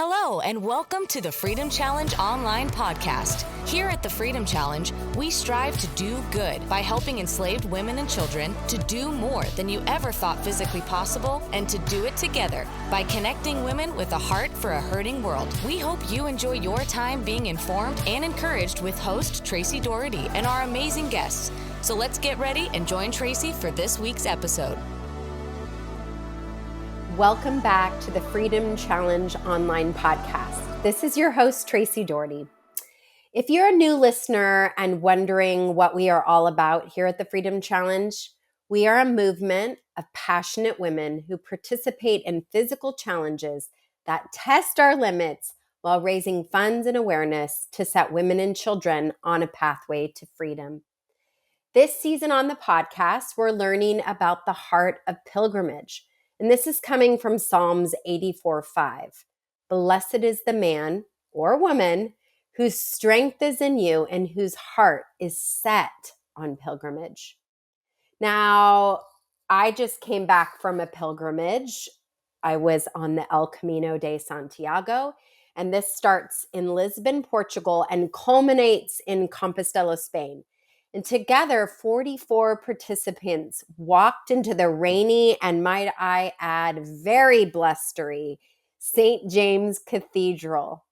Hello, and welcome to the Freedom Challenge online podcast. Here at the Freedom Challenge, we strive to do good by helping enslaved women and children to do more than you ever thought physically possible, and to do it together by connecting women with a heart for a hurting world. We hope you enjoy your time being informed and encouraged with host Tracy Daugherty and our amazing guests. So let's get ready and join Tracy for this week's episode. Welcome back to the Freedom Challenge online podcast. This is your host, Tracy Daugherty. If you're a new listener and wondering what we are all about here at the Freedom Challenge, we are a movement of passionate women who participate in physical challenges that test our limits while raising funds and awareness to set women and children on a pathway to freedom. This season on the podcast, we're learning about the heart of pilgrimage. And this is coming from Psalms 84:5. Blessed is the man or woman whose strength is in you and whose heart is set on pilgrimage. Now, I just came back from a pilgrimage. I was on the Camino de Santiago, and this starts in Lisbon, Portugal, and culminates in Compostela, Spain. And together, 44 participants walked into the rainy and, might I add, very blustery St. James Cathedral.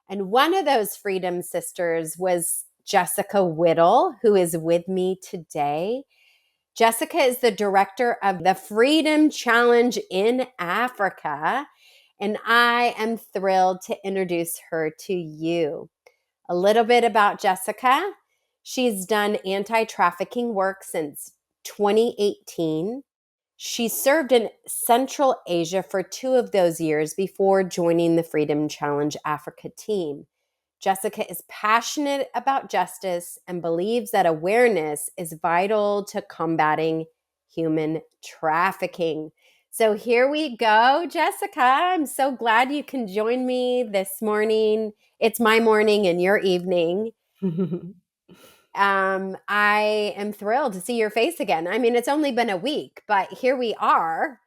And one of those Freedom Sisters was Jessica Whittle, who is with me today. Jessica is the director of the Freedom Challenge in Africa, and I am thrilled to introduce her to you. A little bit about Jessica. She's done anti-trafficking work since 2018. She served in Central Asia for 2 of those years before joining the Freedom Challenge Africa team. Jessica is passionate about justice and believes that awareness is vital to combating human trafficking. So here we go, Jessica. I'm so glad you can join me this morning. It's my morning and your evening. I am thrilled to see your face again. I mean, it's only been a week, but here we are.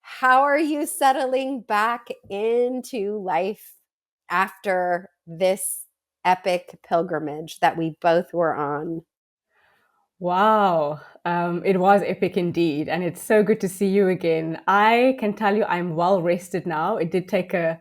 How are you settling back into life after this epic pilgrimage that we both were on? Wow, it was epic indeed. And it's so good to see you again. I can tell you I'm well rested now. It did take a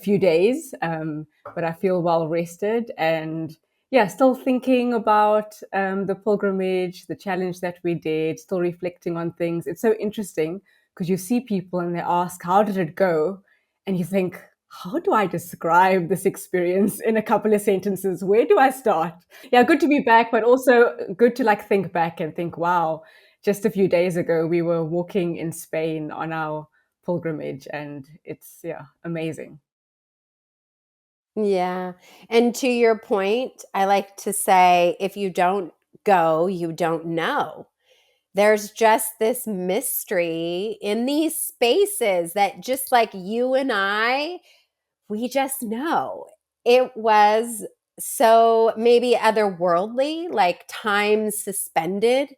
few days, but I feel well rested. And yeah, still thinking about the pilgrimage, the challenge that we did, still reflecting on things. It's so interesting because you see people and they ask, how did it go? And you think, how do I describe this experience in a couple of sentences? Where do I start? Yeah, good to be back, but also good to think back and think, wow, just a few days ago, we were walking in Spain on our pilgrimage, and it's, amazing. Yeah. And to your point, I like to say, if you don't go, you don't know. There's just this mystery in these spaces that just like you and I, we just know. It was so maybe otherworldly, like time suspended,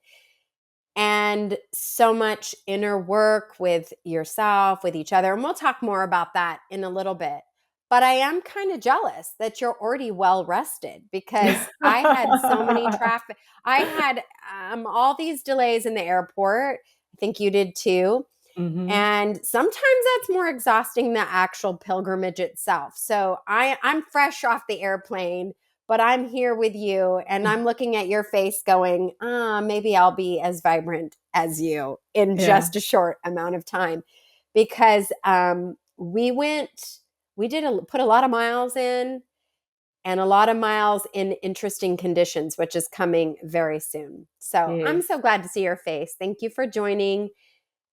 and so much inner work with yourself, with each other. And we'll talk more about that in a little bit. But I am kind of jealous that you're already well rested, because I had so many traffic. I had all these delays in the airport. I think you did too. Mm-hmm. And sometimes that's more exhausting than the actual pilgrimage itself. So I'm fresh off the airplane, but I'm here with you and I'm looking at your face going, maybe I'll be as vibrant as you in just a short amount of time. Because put a lot of miles in, and a lot of miles in interesting conditions, which is coming very soon. So Yes. I'm so glad to see your face. Thank you for joining.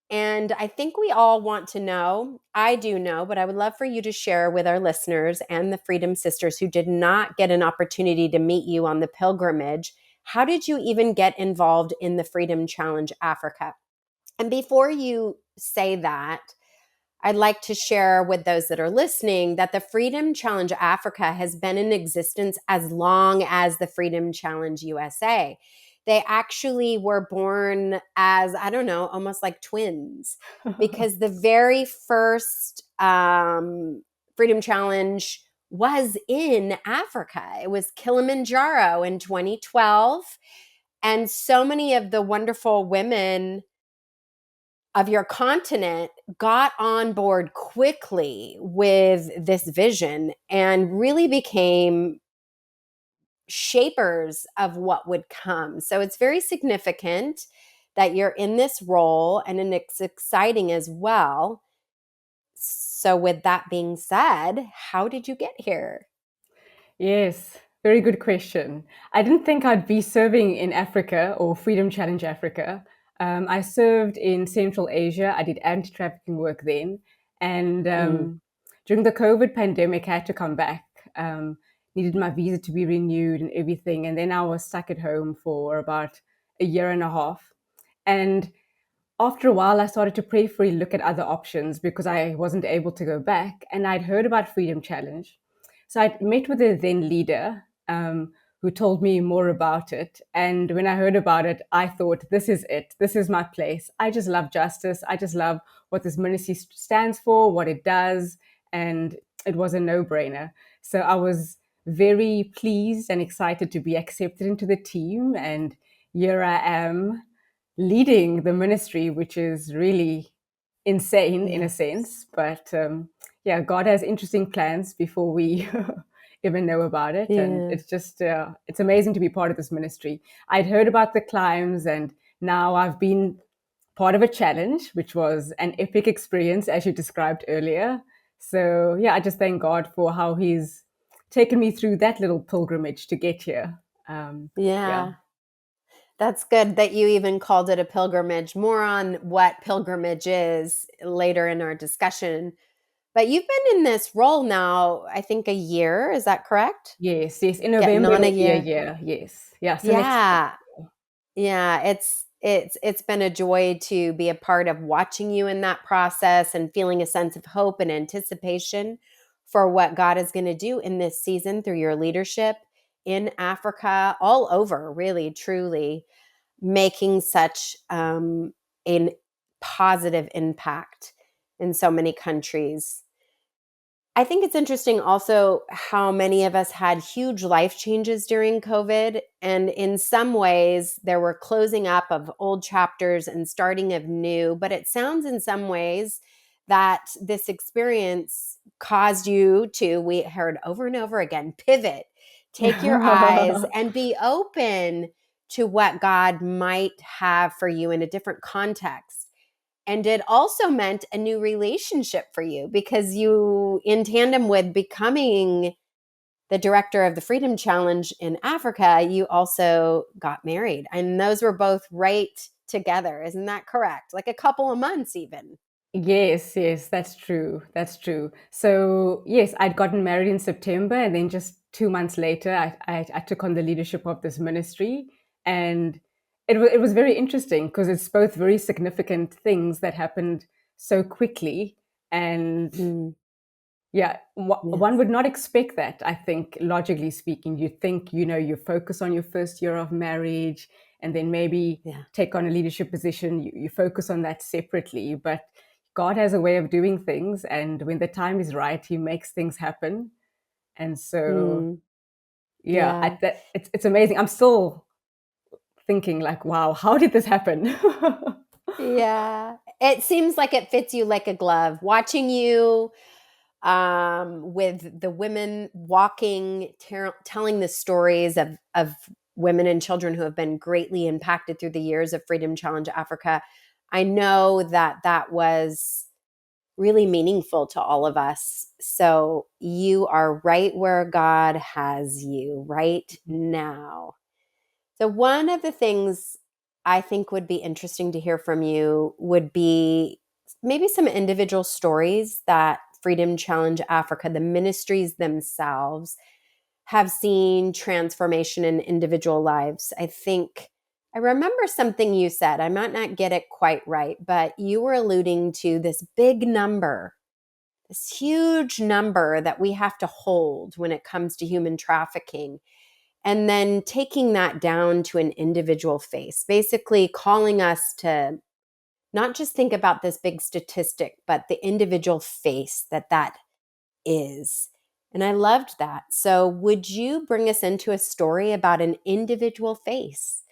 And I think we all want to know, I do know, but I would love for you to share with our listeners and the Freedom Sisters who did not get an opportunity to meet you on the pilgrimage. How did you even get involved in the Freedom Challenge Africa? And before you say that, I'd like to share with those that are listening that the Freedom Challenge Africa has been in existence as long as the Freedom Challenge USA. They actually were born as, I don't know, almost like twins, because the very first Freedom Challenge was in Africa. It was Kilimanjaro in 2012. And so many of the wonderful women of your continent got on board quickly with this vision and really became shapers of what would come. So it's very significant that you're in this role, and it's exciting as well. So with that being said, how did you get here? Yes, very good question. I didn't think I'd be serving in Africa or Freedom Challenge Africa. I served in Central Asia. I did anti-trafficking work then. And during the COVID pandemic, I had to come back. Needed my visa to be renewed and everything. And then I was stuck at home for about a year and a half. And after a while, I started to prayerfully look at other options because I wasn't able to go back. And I'd heard about Freedom Challenge. So I met with the then leader who told me more about it. And when I heard about it, I thought, this is it. This is my place. I just love justice. I just love what this ministry stands for, what it does. And it was a no-brainer. So I was very pleased and excited to be accepted into the team. And here I am leading the ministry, which is really insane in a sense. But yeah, God has interesting plans before we even know about it. And Yeah. it's just, it's amazing to be part of this ministry. I'd heard about the climbs, and now I've been part of a challenge, which was an epic experience, as you described earlier. So yeah, I just thank God for how He's taken me through that little pilgrimage to get here. Yeah. Yeah. That's good that you even called it a pilgrimage. More on what pilgrimage is later in our discussion. But you've been in this role now, I think, a year. Is that correct? Yes, yes. In Getting November, on a it'll be a year. year. Yes. Yeah. So next month. Yeah. Yeah, it's been a joy to be a part of watching you in that process and feeling a sense of hope and anticipation for what God is going to do in this season through your leadership in Africa, all over, really, truly making such a positive impact in so many countries. I think it's interesting also how many of us had huge life changes during COVID. And in some ways, there were closing up of old chapters and starting of new. But it sounds in some ways that this experience caused you to, we heard over and over again, pivot, take your eyes and be open to what God might have for you in a different context. And it also meant a new relationship for you because you, in tandem with becoming the director of the Freedom Challenge in Africa, you also got married. And those were both right together. Isn't that correct? Like a couple of months even. Yes, yes, that's true. That's true. So, yes, I'd gotten married in September, and then just 2 months later, I took on the leadership of this ministry. And it was very interesting because it's both very significant things that happened so quickly. And yeah, one Yes. would not expect that, I think, logically speaking. You think, you focus on your first year of marriage and then maybe Yeah. take on a leadership position. You focus on that separately. But God has a way of doing things. And when the time is right, He makes things happen. And so, Mm, yeah, yeah. it's amazing. I'm still thinking, like, wow, how did this happen? Yeah. It seems like it fits you like a glove. Watching you with the women walking, telling the stories of women and children who have been greatly impacted through the years of Freedom Challenge Africa. I know that that was really meaningful to all of us. So you are right where God has you right now. So one of the things I think would be interesting to hear from you would be maybe some individual stories that Freedom Challenge Africa, the ministries themselves, have seen transformation in individual lives. I remember something you said. I might not get it quite right, but you were alluding to this big number, this huge number that we have to hold when it comes to human trafficking. And then taking that down to an individual face, basically calling us to not just think about this big statistic, but the individual face that is. And I loved that. So would you bring us into a story about an individual face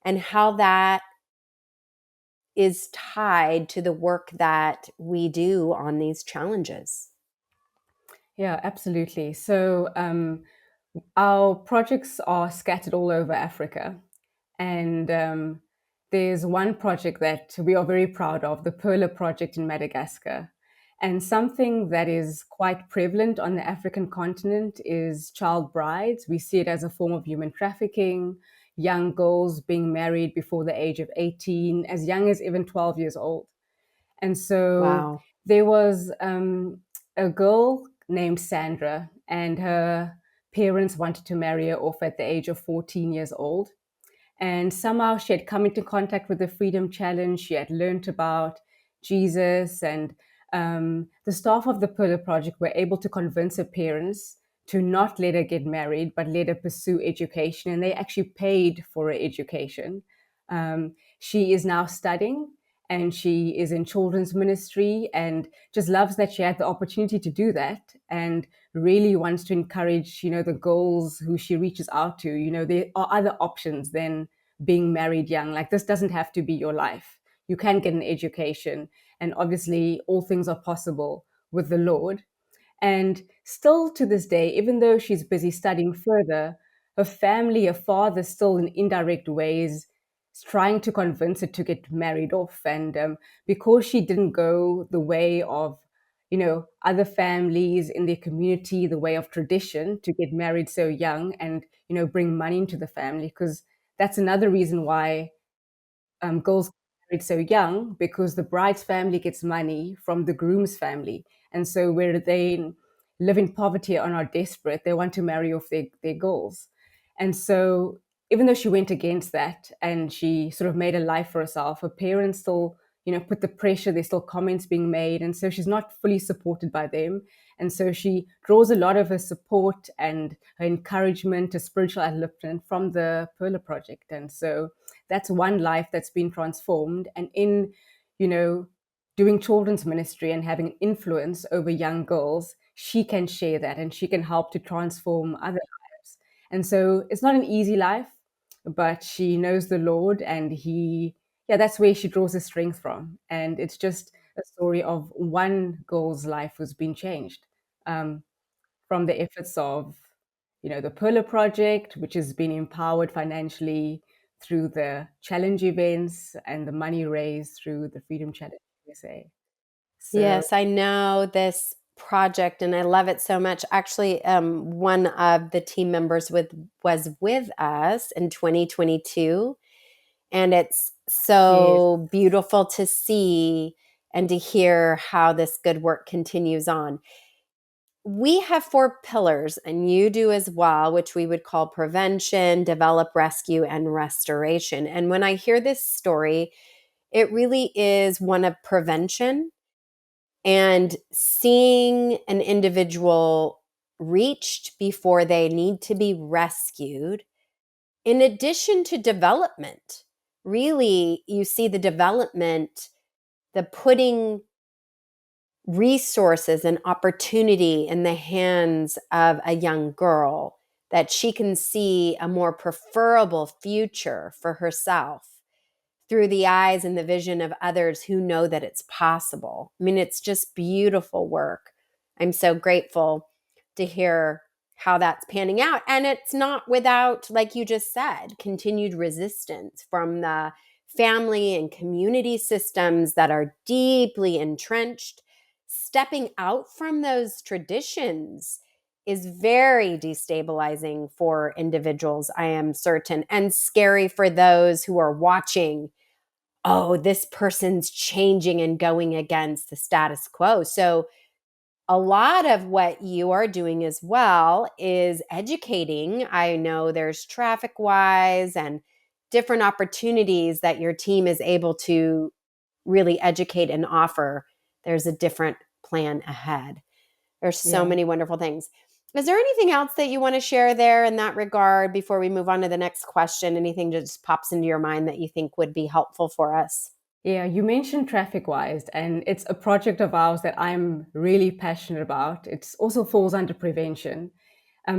and how that is tied to the work that we do on these challenges? Yeah, absolutely. So our projects are scattered all over Africa. And there's one project that we are very proud of, the Perla project in Madagascar. And something that is quite prevalent on the African continent is child brides. We see it as a form of human trafficking, young girls being married before the age of 18, as young as even 12 years old. And so Wow. there was a girl named Sandra, and her parents wanted to marry her off at the age of 14 years old. And somehow she had come into contact with the Freedom Challenge. She had learned about Jesus, and the staff of the Pillar Project were able to convince her parents to not let her get married, but let her pursue education. And they actually paid for her education. She is now studying, and she is in children's ministry, and just loves that she had the opportunity to do that, and really wants to encourage, the girls who she reaches out to. There are other options than being married young. Like, this doesn't have to be your life. You can get an education, and obviously all things are possible with the Lord. And still to this day, even though she's busy studying further, her family, her father, still in indirect ways is trying to convince her to get married off. And because she didn't go the way of, other families in their community, the way of tradition, to get married so young and, bring money into the family, because that's another reason why girls get married so young, because the bride's family gets money from the groom's family. And so where they live in poverty and are desperate, they want to marry off their girls. And so even though she went against that and she sort of made a life for herself, her parents still, put the pressure, there's still comments being made. And so she's not fully supported by them. And so she draws a lot of her support and her encouragement, her spiritual upliftment from the Perla Project. And so that's one life that's been transformed. And in, doing children's ministry and having an influence over young girls, she can share that and she can help to transform other lives. And so it's not an easy life, but she knows the Lord, and that's where she draws her strength from. And it's just a story of one girl's life who's been changed um, from the efforts of, the Perla Project, which has been empowered financially through the challenge events and the money raised through the Freedom Challenge USA. So, Yes, I know this project and I love it so much. Actually, one of the team members was with us in 2022, and it's yes, so beautiful to see and to hear how this good work continues on. We have 4 pillars, and you do as well, which we would call prevention, develop, rescue, and restoration. And when I hear this story, it really is one of prevention and seeing an individual reached before they need to be rescued, in addition to development. Really, you see the development, the putting resources and opportunity in the hands of a young girl, that she can see a more preferable future for herself through the eyes and the vision of others who know that it's possible. I mean, it's just beautiful work. I'm so grateful to hear how that's panning out. And it's not without, like you just said, continued resistance from the family and community systems that are deeply entrenched. Stepping out from those traditions is very destabilizing for individuals, I am certain, and scary for those who are watching. Oh, this person's changing and going against the status quo. So, a lot of what you are doing as well is educating. I know there's traffic wise and different opportunities that your team is able to really educate and offer. There's a different plan ahead. There's so yeah. many wonderful things. Is there anything else that you want to share there in that regard before we move on to the next question? Anything that just pops into your mind that you think would be helpful for us? Yeah, you mentioned Traffic Wise, and it's a project of ours that I'm really passionate about. It also falls under prevention.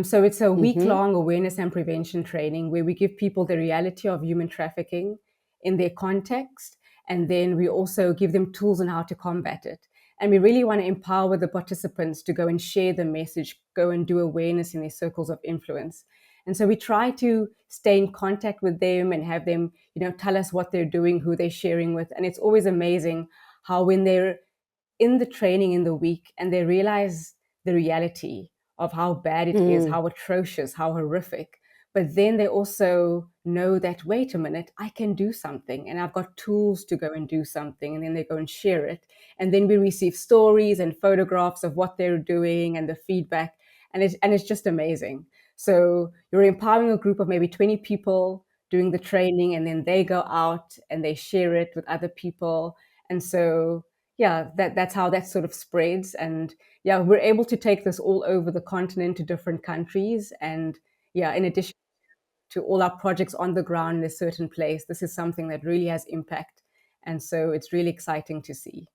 So it's a Mm-hmm. week-long awareness and prevention training where we give people the reality of human trafficking in their context, and then we also give them tools on how to combat it. And we really want to empower the participants to go and share the message, go and do awareness in their circles of influence. And so we try to stay in contact with them and have them, tell us what they're doing, who they're sharing with. And it's always amazing how when they're in the training in the week and they realize the reality of how bad it is, Mm. how atrocious, how horrific. But then they also know that, wait a minute, I can do something and I've got tools to go and do something. And then they go and share it. And then we receive stories and photographs of what they're doing and the feedback. And it's just amazing. So you're empowering a group of maybe 20 people doing the training, and then they go out and they share it with other people. And so yeah, that's how that sort of spreads. And yeah, we're able to take this all over the continent to different countries. And yeah, in addition to all our projects on the ground in a certain place, this is something that really has impact. And so it's really exciting to see.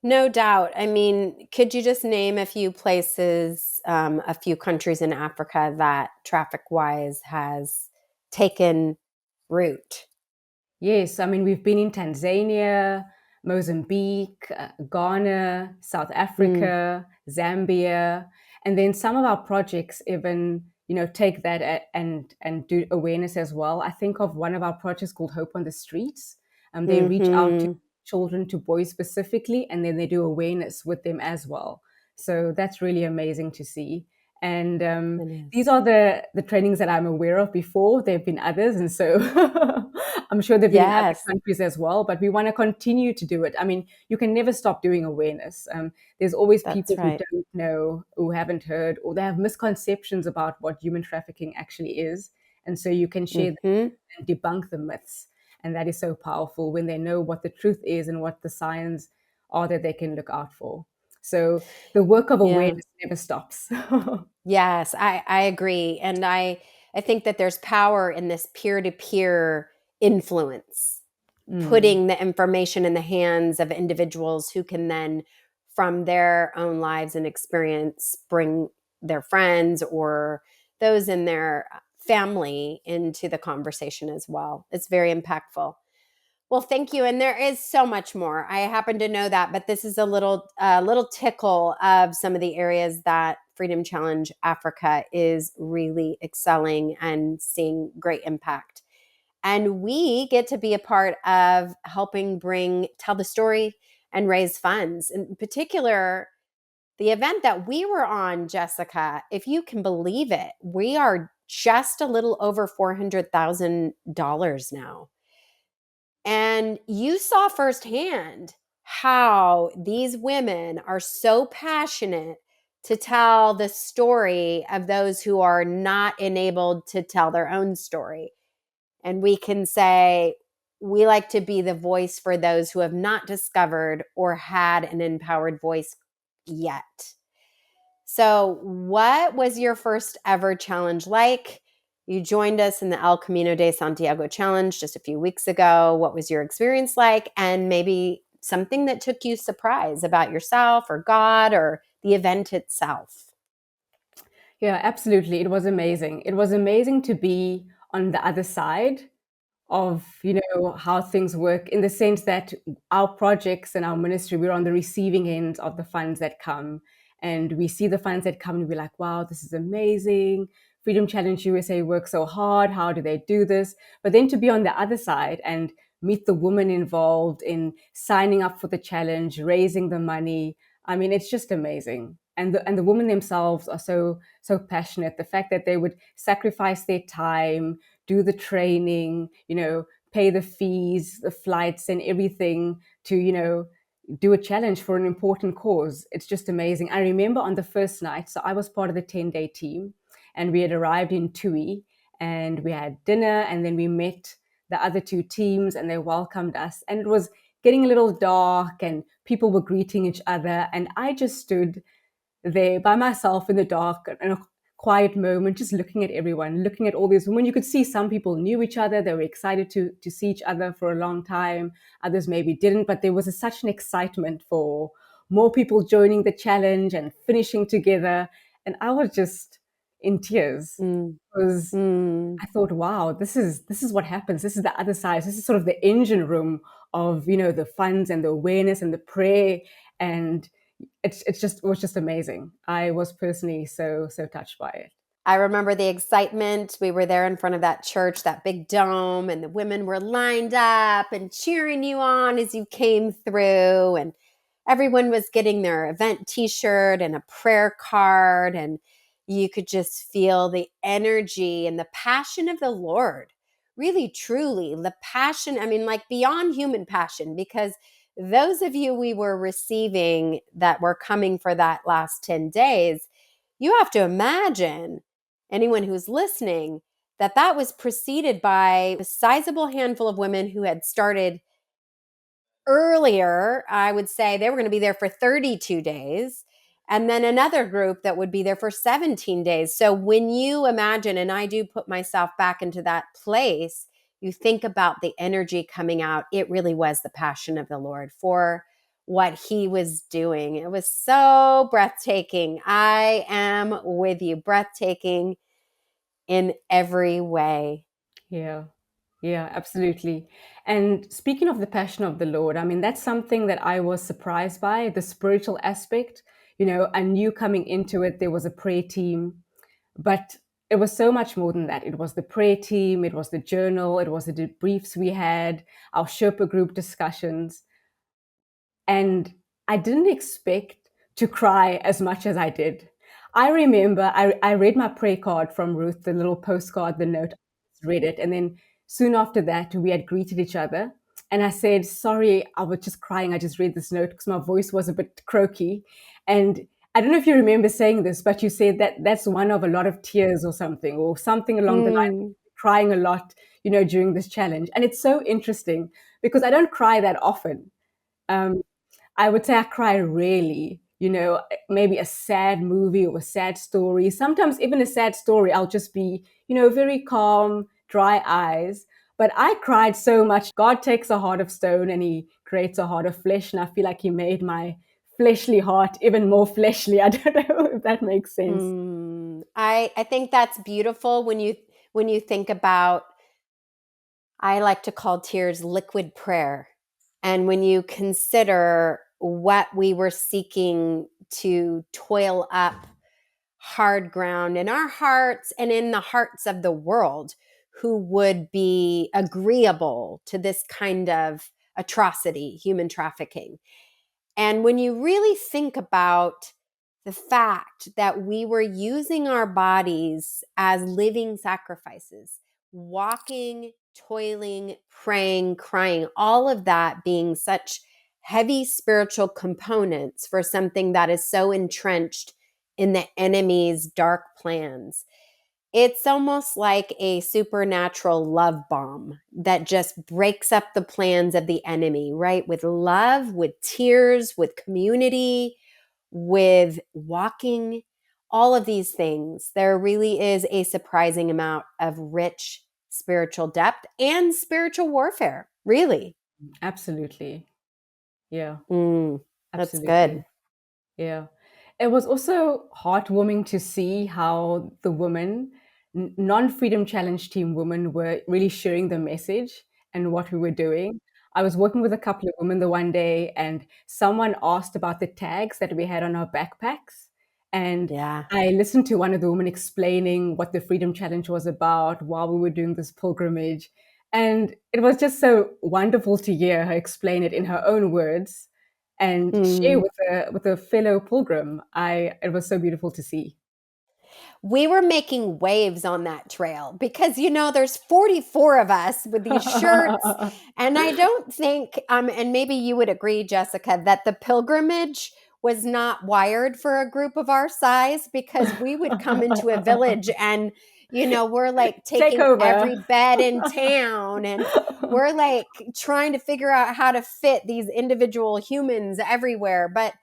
No doubt. I mean, could you just name a few places, a few countries in Africa that Traffic Wise has taken root? Yes, I mean, we've been in Tanzania, Mozambique, Ghana, South Mm. Africa, Zambia, and then some of our projects even, take that and do awareness as well. I think of one of our projects called Hope on the Streets. They reach out to Hmm. children, to boys specifically, and then they do awareness with them as well. So that's really amazing to see. And It these is. are the trainings that I'm aware of before. There have been others, and so I'm sure they've been in other Yes, countries as well. But we want to continue to do it. I mean, you can never stop doing awareness. There's always that's people who right. don't know, who haven't heard, or they have misconceptions about what human trafficking actually is, and so you can share that Hmm. and debunk the myths. And that is so powerful when they know what the truth is and what the signs are that they can look out for. So the work of Yeah. awareness never stops. Yes, I agree. And I think that there's power in this peer-to-peer influence, Mm. putting the information in the hands of individuals who can then, from their own lives and experience, bring their friends or those in their family into the conversation as well. It's very impactful. Well, thank you. And there is so much more. I happen to know that, but this is a little tickle of some of the areas that Freedom Challenge Africa is really excelling and seeing great impact. And we get to be a part of helping tell the story and raise funds. In particular, the event that we were on, Jessica, if you can believe it, we are just a little over $400,000 now. And you saw firsthand how these women are so passionate to tell the story of those who are not enabled to tell their own story. And we can say, we like to be the voice for those who have not discovered or had an empowered voice yet. So, what was your first ever challenge like? You joined us in the El Camino de Santiago challenge just a few weeks ago. What was your experience like? And maybe something that took you surprise about yourself or God or the event itself. Yeah, absolutely. It was amazing. It was amazing to be on the other side of, how things work, in the sense that our projects and our ministry, we're on the receiving end of the funds that come. And we see the funds that come and we're like, wow, this is amazing. Freedom Challenge USA works so hard. How do they do this? But then to be on the other side and meet the women involved in signing up for the challenge, raising the money. I mean, it's just amazing. And the women themselves are so passionate. The fact that they would sacrifice their time, do the training, pay the fees, the flights and everything to, do a challenge for an important cause. It's just amazing. I remember on the first night, so I was part of the 10-day team, and we had arrived in Tui and we had dinner, and then we met the other two teams and they welcomed us. And it was getting a little dark and people were greeting each other. And I just stood there by myself in the dark and quiet moment, just looking at everyone, looking at all these women. You could see some people knew each other. They were excited to see each other for a long time. Others maybe didn't, but there was such an excitement for more people joining the challenge and finishing together. And I was just in tears Mm. because Mm. I thought, wow, this is what happens. This is the other side. This is sort of the engine room of, the funds and the awareness and the prayer. And it was just amazing. I was personally so touched by it. I remember the excitement. We were there in front of that church, that big dome, and the women were lined up and cheering you on as you came through. And everyone was getting their event t-shirt and a prayer card. And you could just feel the energy and the passion of the Lord. Really, truly, the passion. I mean, like beyond human passion, because those of you we were receiving that were coming for that last 10 days, you have to imagine, anyone who's listening, that was preceded by a sizable handful of women who had started earlier. I would say they were going to be there for 32 days. And then another group that would be there for 17 days. So when you imagine, and I do put myself back into that place, you think about the energy coming out. It really was the passion of the Lord for what he was doing. It was so breathtaking. I am with you. Breathtaking in every way. Yeah. Yeah, absolutely. And speaking of the passion of the Lord, I mean, that's something that I was surprised by, the spiritual aspect. I knew coming into it, there was a prayer team, but it was so much more than that. It was the prayer team, it was the journal, it was the debriefs we had, our Sherpa group discussions. And I didn't expect to cry as much as I did. I remember I read my prayer card from Ruth, the little postcard, the note. I read it. And then soon after that, we had greeted each other. And I said, sorry, I was just crying. I just read this note because my voice was a bit croaky. And I don't know if you remember saying this, but you said that that's one of a lot of tears or something along the line, Mm. crying a lot, during this challenge. And it's so interesting because I don't cry that often. Um, I would say I cry rarely, maybe a sad movie or a sad story. Sometimes even a sad story, I'll just be, very calm, dry eyes. But I cried so much. God takes a heart of stone and he creates a heart of flesh. And I feel like he made my fleshly heart even more fleshly. I don't know if that makes sense. I think that's beautiful when you think about, I like to call tears liquid prayer. And when you consider what we were seeking to toil up hard ground in our hearts and in the hearts of the world who would be agreeable to this kind of atrocity, human trafficking. And when you really think about the fact that we were using our bodies as living sacrifices, walking, toiling, praying, crying, all of that being such heavy spiritual components for something that is so entrenched in the enemy's dark plans. It's almost like a supernatural love bomb that just breaks up the plans of the enemy, right? With love, with tears, with community, with walking, all of these things. There really is a surprising amount of rich spiritual depth and spiritual warfare, really. Absolutely. Yeah, That's good. absolutely. Yeah. It was also heartwarming to see how the women, non-Freedom Challenge team women, were really sharing the message and what we were doing. I was working with a couple of women the one day, and someone asked about the tags that we had on our backpacks. And Yeah. I listened to one of the women explaining what the Freedom Challenge was about while we were doing this pilgrimage. And it was just so wonderful to hear her explain it in her own words and share Mm. with a fellow pilgrim. It was so beautiful to see. We were making waves on that trail because, there's 44 of us with these shirts. And I don't think, and maybe you would agree, Jessica, that the pilgrimage was not wired for a group of our size, because we would come into a village and, we're like Take taking over. every bed in town, and we're like trying to figure out how to fit these individual humans everywhere. But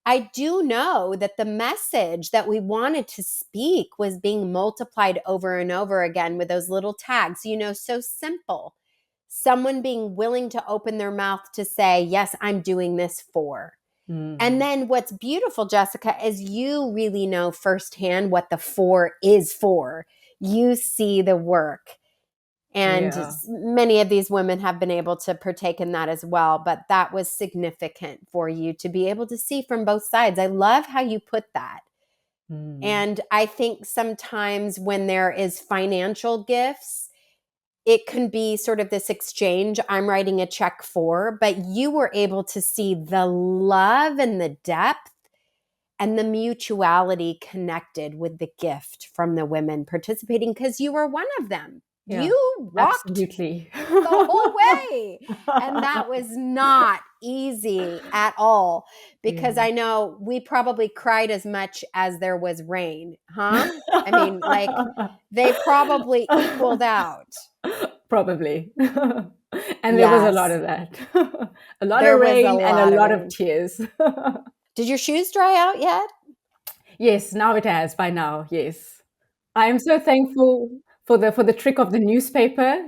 I do know that the message that we wanted to speak was being multiplied over and over again with those little tags, so simple. Someone being willing to open their mouth to say, yes, I'm doing this for. And then what's beautiful, Jessica, is you really know firsthand what the for is for. You see the work. And Yeah. many of these women have been able to partake in that as well. But that was significant for you to be able to see from both sides. I love how you put that. And I think sometimes when there is financial gifts, it can be sort of this exchange I'm writing a check for, but you were able to see the love and the depth and the mutuality connected with the gift from the women participating because you were one of them. Yeah, You walked absolutely. the whole way. And that was not easy at all because Yeah. I know we probably cried as much as there was rain, huh? I mean, like they probably equaled out. Probably. And there was a lot Yes, of that. A lot of there was a rain and a lot of lot of rain. tears. Did your shoes dry out yet? Yes, now it has by now. Yes. I am so thankful for the trick of the newspaper.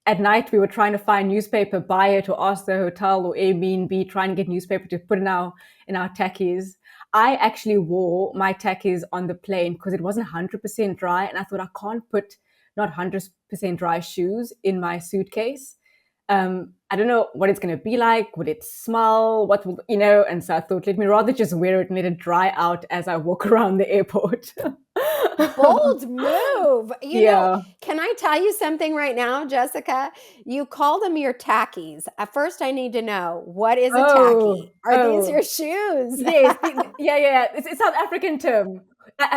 At night we were trying to find newspaper, buy it, or ask the hotel or Airbnb, try and get newspaper to put in our tackies. I actually wore my tackies on the plane because it wasn't 100% dry, and I thought I can't put not 100% dry shoes in my suitcase. I don't know what it's going to be like. Would it smell? What will, And so I thought, let me rather just wear it and let it dry out as I walk around the airport. Bold move. Yeah. Can I tell you something right now, Jessica? You call them your tackies. At first, I need to know, what is a tacky? Are these your shoes? Yes. Yeah. It's South African term.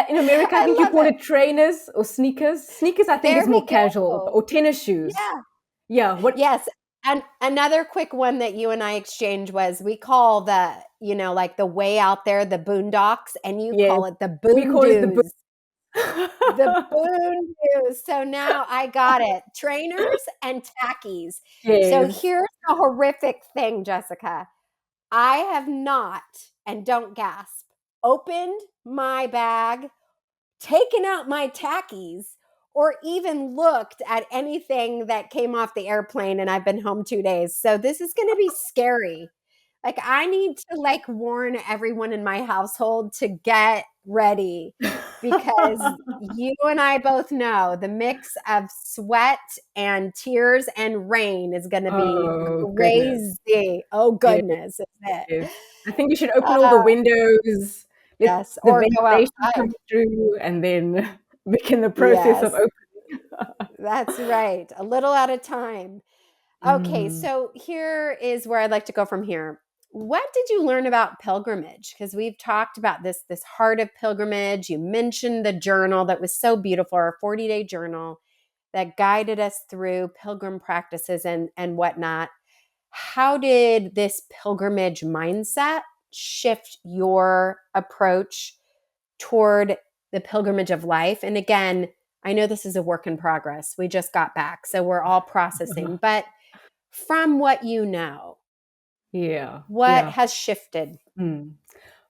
In America, I I think you love call it. it trainers or sneakers. Sneakers, I think, There is we more casual, go. or tennis shoes. Yeah. Yeah. What? Yes. And another quick one that you and I exchanged was we call like the way out there, the boondocks, and you Yes. call it the We call it the boot. boondoos. The boondoos. So now I got it. Trainers and tackies. So Yes. here's the horrific thing, Jessica. I have not, and don't gasp, opened my bag, taken out my tackies, or even looked at anything that came off the airplane, and I've been home 2 days. So this is going to be scary. Like I need to warn everyone in my household to get ready because you and I both know the mix of sweat and tears and rain is going to be Oh, goodness. crazy. Oh Yes, goodness, is it? yes. I think you should open all the Uh, windows, let yes, the or go ventilation come outside. through, and then begin the process of Yes, opening. that's right. A little at a time. Okay, Mm. so here is where I'd like to go from here. What did you learn about pilgrimage? Because we've talked about this heart of pilgrimage. You mentioned the journal that was so beautiful, our 40-day journal that guided us through pilgrim practices and whatnot. How did this pilgrimage mindset shift your approach toward the pilgrimage of life? And again, I know this is a work in progress. We just got back, so we're all processing. But from what you know, Yeah, what yeah. has shifted? Mm.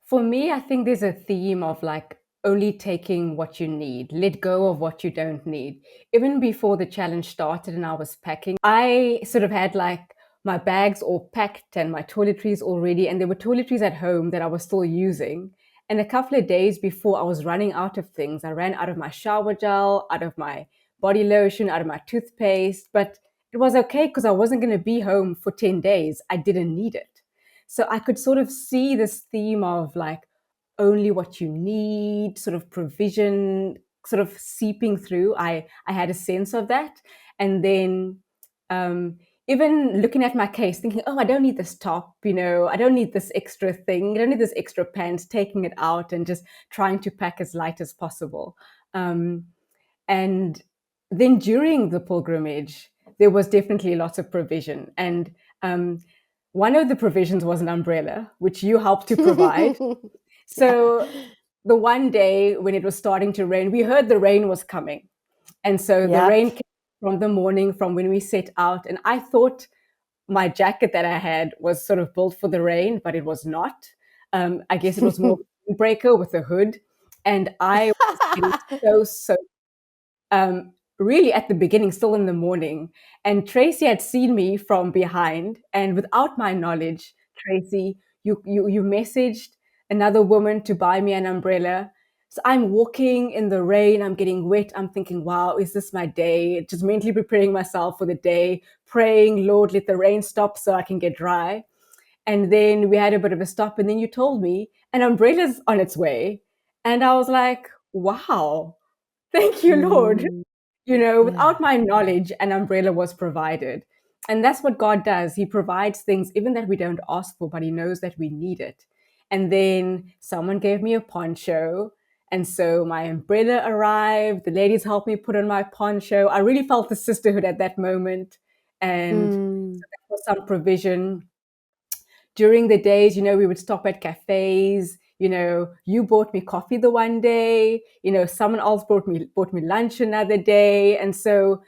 For me, I think there's a theme of like only taking what you need, let go of what you don't need. Even before the challenge started and I was packing, I sort of had like my bags all packed and my toiletries all ready. And there were toiletries at home that I was still using. And a couple of days before I was running out of things, I ran out of my shower gel, out of my body lotion, out of my toothpaste. But it was okay because I wasn't going to be home for 10 days. I didn't need it. So I could sort of see this theme of like only what you need, sort of provision, sort of seeping through. I had a sense of that. And then even looking at my case, thinking, oh, I don't need this top, I don't need this extra thing, I don't need this extra pants, taking it out and just trying to pack as light as possible. And then during the pilgrimage, there was definitely lots of provision. And one of the provisions was an umbrella, which you helped to provide. Yeah. So the one day when it was starting to rain, we heard the rain was coming. And so the Yep. rain came from the morning, from when we set out. And I thought my jacket that I had was sort of built for the rain, but it was not. I guess it was more breaker with a hood. And I was getting so really at the beginning, still in the morning. And Tracy had seen me from behind, and without my knowledge, Tracy, you messaged another woman to buy me an umbrella. So I'm walking in the rain, I'm getting wet, I'm thinking, wow, is this my day? Just mentally preparing myself for the day, praying, Lord, let the rain stop so I can get dry. And then we had a bit of a stop, and then you told me an umbrella's on its way. And I was like, wow, thank you, Lord. Mm, Without yeah. my knowledge, an umbrella was provided. And that's what God does. He provides things even that we don't ask for, but He knows that we need it. And then someone gave me a poncho. And so my umbrella arrived. The ladies helped me put on my poncho. I really felt the sisterhood at that moment. And Mm, so that was some provision during the days, we would stop at cafes. You bought me coffee the one day. Someone else bought me lunch another day, and so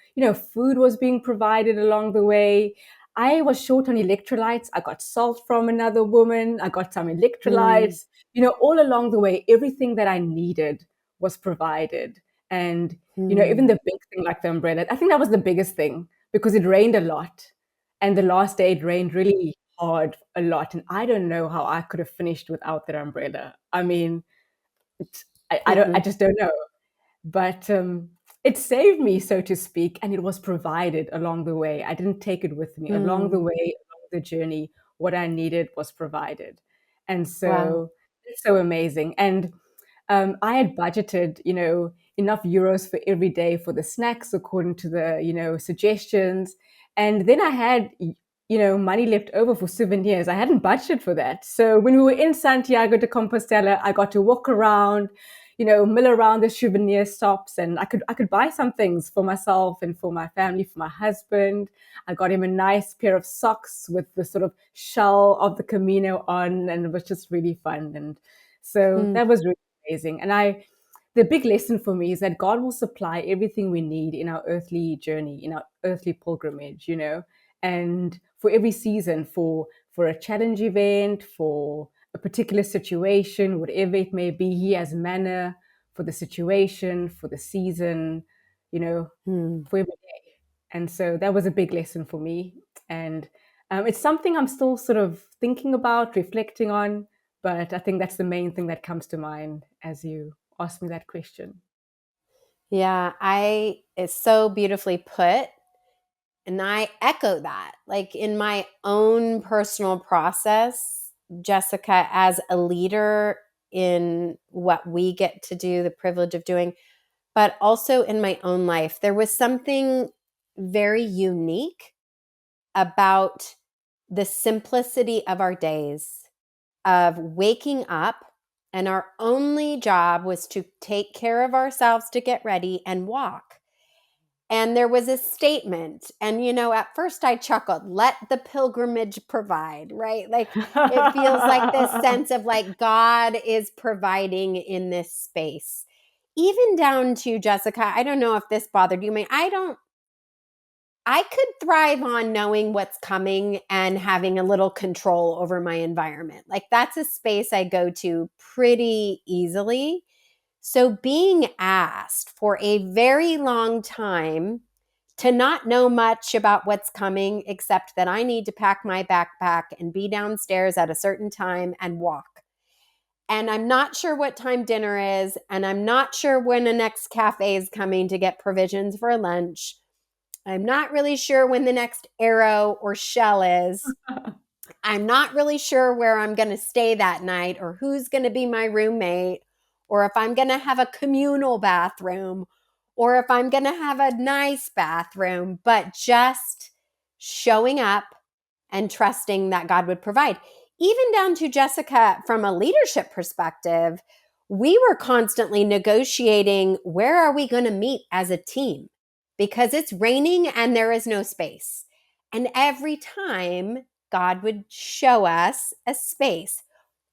food was being provided along the way. I was short on electrolytes. I got salt from another woman. I got some mm, electrolytes. All along the way, everything that I needed was provided. And even mm, the big thing like the umbrella, I think that was the biggest thing because it rained a lot. And the last day it rained really hard a lot. And I don't know how I could have finished without that umbrella. I mean, I mm, just don't know. But it saved me, so to speak, and it was provided along the way. I didn't take it with me. Along the mm. way, along the journey, what I needed was provided. And Wow. so it's so amazing. And I had budgeted, enough euros for every day for the snacks according to the, suggestions. And then I had, money left over for souvenirs. I hadn't budgeted for that. So when we were in Santiago de Compostela, I got to walk around, mill around the souvenir shops, and I could buy some things for myself and for my family, for my husband. I got him a nice pair of socks with the sort of shell of the Camino on, and it was just really fun. And so Mm, that was really amazing. And the big lesson for me is that God will supply everything we need in our earthly journey, in our earthly pilgrimage, and for every season, for a challenge event, for a particular situation, whatever it may be, He has manna for the situation, for the season, mm. for every day. And so that was a big lesson for me. And it's something I'm still sort of thinking about, reflecting on, but I think that's the main thing that comes to mind as you ask me that question. Yeah, it's so beautifully put. And I echo that. Like in my own personal process, Jessica, as a leader in what we get to do, the privilege of doing, but also in my own life, there was something very unique about the simplicity of our days, of waking up, and our only job was to take care of ourselves, to get ready and walk. And there was a statement, and at first I chuckled, let the pilgrimage provide, right? Like it feels like this sense of like God is providing in this space. Even down to, Jessica, I don't know if this bothered you. I could thrive on knowing what's coming and having a little control over my environment. Like that's a space I go to pretty easily. So being asked for a very long time to not know much about what's coming, except that I need to pack my backpack and be downstairs at a certain time and walk. And I'm not sure what time dinner is, and I'm not sure when the next cafe is coming to get provisions for lunch. I'm not really sure when the next arrow or shell is. I'm not really sure where I'm going to stay that night or who's going to be my roommate or if I'm going to have a communal bathroom or if I'm going to have a nice bathroom, but just showing up and trusting that God would provide. Even down to, Jessica, from a leadership perspective, we were constantly negotiating, where are we going to meet as a team? Because it's raining and there is no space. And every time God would show us a space,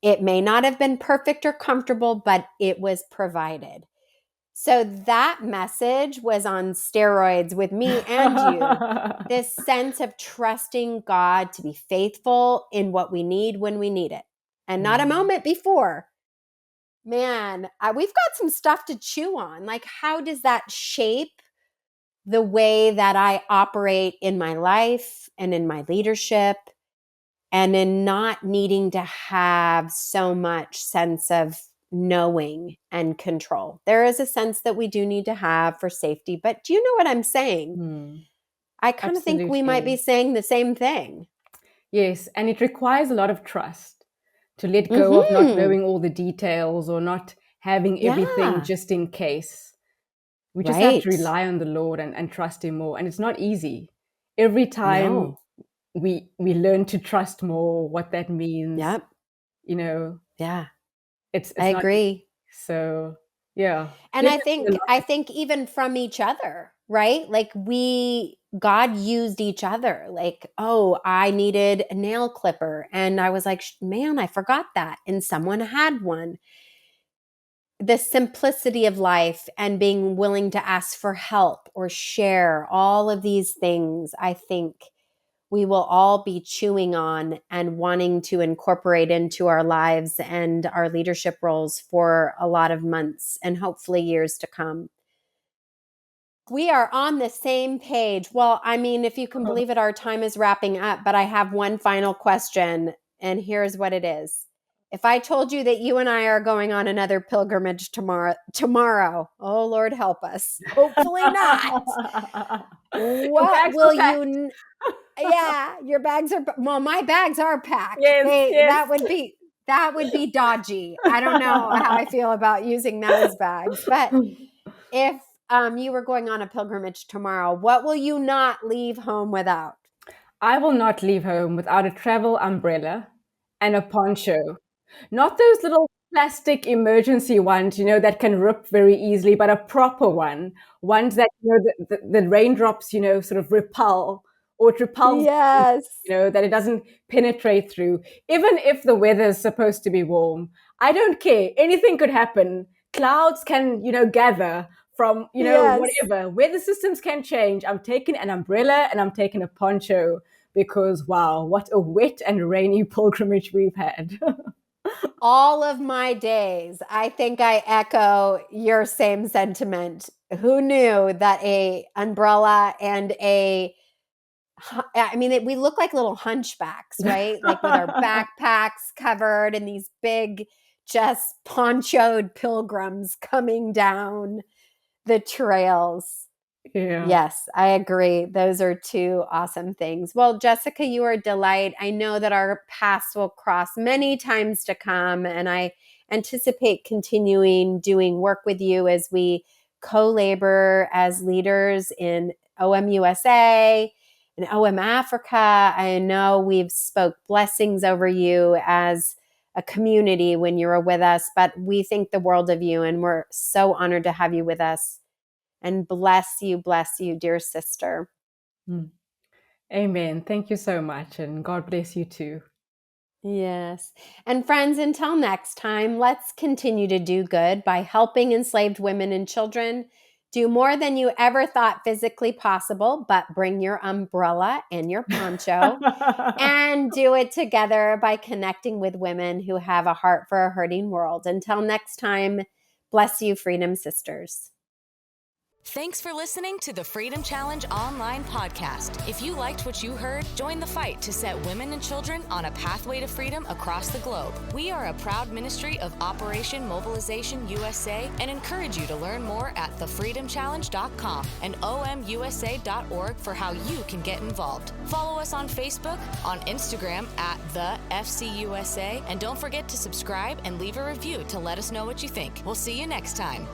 it may not have been perfect or comfortable, but it was provided. So that message was on steroids with me and you. This sense of trusting God to be faithful in what we need when we need it. and not a moment before. Man, we've got some stuff to chew on. Like, how does that shape the way that I operate in my life and in my leadership and in not needing to have so much sense of knowing and control? There is a sense that we do need to have for safety, but do you know what I'm saying? I kind of think we might be saying the same thing. Yes, and it requires a lot of trust to let go of not knowing all the details or not having everything just in case. We just have to rely on the Lord and trust Him more. And it's not easy. Every time we learn to trust more, what that means, you know. Yeah. It's I agree. So, yeah. And I think even from each other, right? Like God used each other. Like, oh, I needed a nail clipper. And I was like, man, I forgot that. And someone had one. The simplicity of life and being willing to ask for help or share all of these things, I think we will all be chewing on and wanting to incorporate into our lives and our leadership roles for a lot of months and hopefully years to come. We are on the same page. Well, I mean, if you can believe it, our time is wrapping up, but I have one final question, and here's what it is. If I told you that you and I are going on another pilgrimage tomorrow, oh Lord help us, hopefully not. What will you? Yeah, your bags are. Well, my bags are packed. Yes. That would be dodgy. I don't know how I feel about using those bags, but if you were going on a pilgrimage tomorrow, what will you not leave home without? I will not leave home without a travel umbrella and a poncho. Not those little plastic emergency ones, that can rip very easily, but a proper one. Ones that, the raindrops, sort of repel, or it repels, yes. That it doesn't penetrate through. Even if the weather is supposed to be warm, I don't care. Anything could happen. Clouds can, gather from, whatever. Weather systems can change. I'm taking an umbrella and I'm taking a poncho because, wow, what a wet and rainy pilgrimage we've had. All of my days, I think I echo your same sentiment. Who knew that a umbrella and we look like little hunchbacks, right? Like with our backpacks covered and these big, just ponchoed pilgrims coming down the trails. Yeah. Yes, I agree. Those are two awesome things. Well, Jessica, you are a delight. I know that our paths will cross many times to come, and I anticipate continuing doing work with you as we co-labor as leaders in OM USA and OM Africa. I know we've spoke blessings over you as a community when you were with us, but we think the world of you, and we're so honored to have you with us. And bless you, dear sister. Amen. Thank you so much. And God bless you too. Yes. And friends, until next time, let's continue to do good by helping enslaved women and children. Do more than you ever thought physically possible, but bring your umbrella and your poncho and do it together by connecting with women who have a heart for a hurting world. Until next time, bless you, Freedom Sisters. Thanks for listening to the Freedom Challenge online podcast. If you liked what you heard, join the fight to set women and children on a pathway to freedom across the globe. We are a proud ministry of Operation Mobilization USA and encourage you to learn more at thefreedomchallenge.com and omusa.org for how you can get involved. Follow us on Facebook, on Instagram at the FCUSA, and don't forget to subscribe and leave a review to let us know what you think. We'll see you next time.